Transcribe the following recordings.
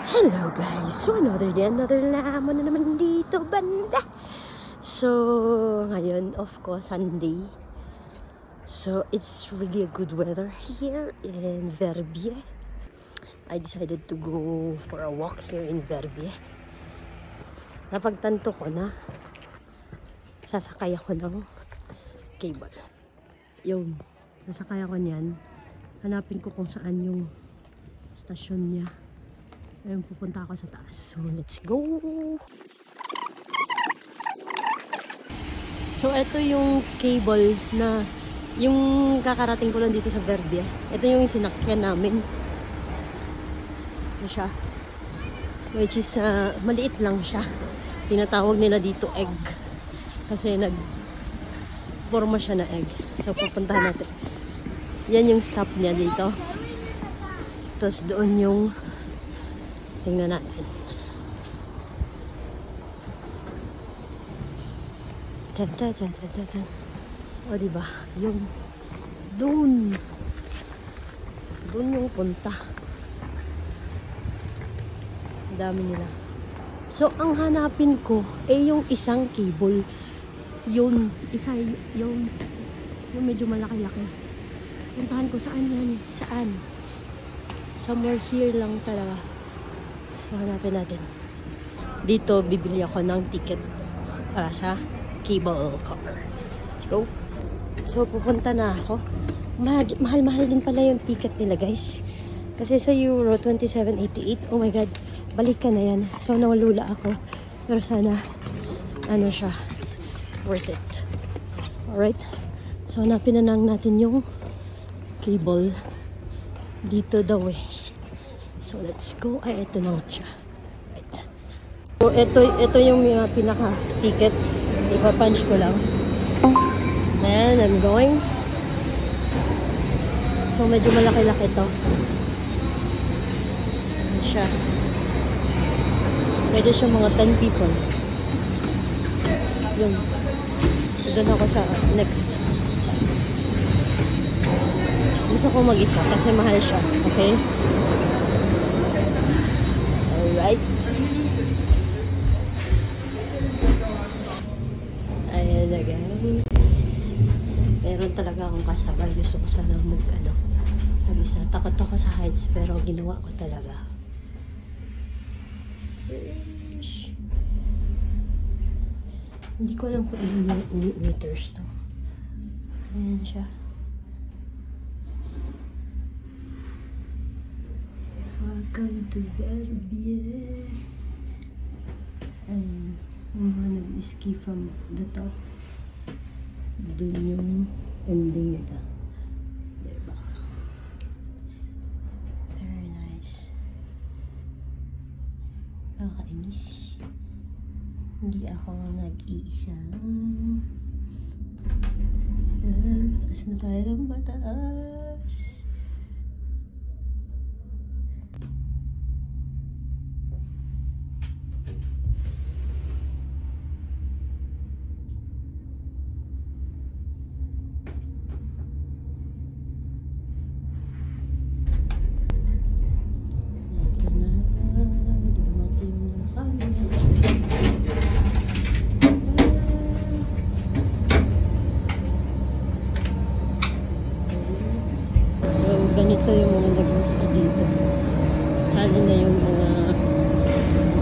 Hello guys! So another day, another lamon na naman dito banda. So ngayon of course Sunday. So it's really a good weather here in Verbier. I decided to go for a walk here in Verbier. Napagtanto ko na sasakay ako ng cable. Yung sasakay ako niyan, hanapin ko kung saan yung stasyon niya. Ayun, pupunta ako sa taas. So, let's go! So, ito yung cable na yung kakarating ko lang dito sa Verbier. Ito yung sinakyan namin. Ito siya. Which is, maliit lang siya. Tinatawag nila dito egg. Kasi nag-forma siya na egg. So, pupuntahan natin. Yan yung stop niya dito. Tapos doon yung tingnan natin. O diba? Yung doon yung punta. Dami nila. So ang hanapin ko yung isang cable. Yun, isa yung medyo malaki-laki. Puntahan ko saan yan? Saan? Somewhere here lang talaga. So, hanapin natin. Dito, bibili ako ng ticket para sa cable car. Let's go. So, pupunta na ako. Mahal-mahal din pala yung ticket nila, guys. Kasi sa Euro 27.88, oh my God, balik ka na yan. So, nawalula ako. Pero sana, ano siya, worth it. Alright? So, hanapin na lang natin yung cable dito the way. So, let's go. Ay, ito na nga siya. Right. So, ito yung mga pinaka-ticket. Ipa-punch ko lang. Then, I'm going. So, medyo malaki-laki ito. Ayan siya. Pwede siya mga 10 people. Yun. Diyan ako sa next. Gusto ko mag-isa kasi mahal siya. Okay? Alright. Ayan na guys. Meron talaga akong kasabay. Gusto ko sana mag-isa. Takot ako sa heights pero ginawa ko talaga. Hindi ko alam kung ilang meters to. Ayan siya. Welcome to Verbier. And mga nag-ski from the top. Doon yung ending nila. Diba? Very nice. Nakakainis. Hindi ako nag-iisa. Taas na tayo ng mataas. Ganito yung mga nag-gusto dito. Sali na yung mga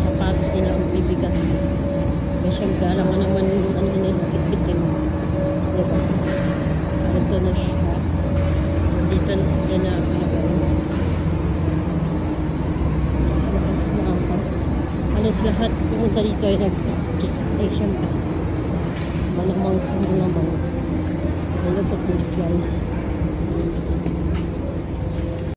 sapatos nila ang bibigat. Kaya syempre, alam mo naman yung ano nila, bitbitin. Diba? So, ito na siya. Dito na pinagawa. Lakas na ako. Halos lahat pumunta dito ay nag-ski. Eh, syempre. Malamang sa malamang. Look at this, guys.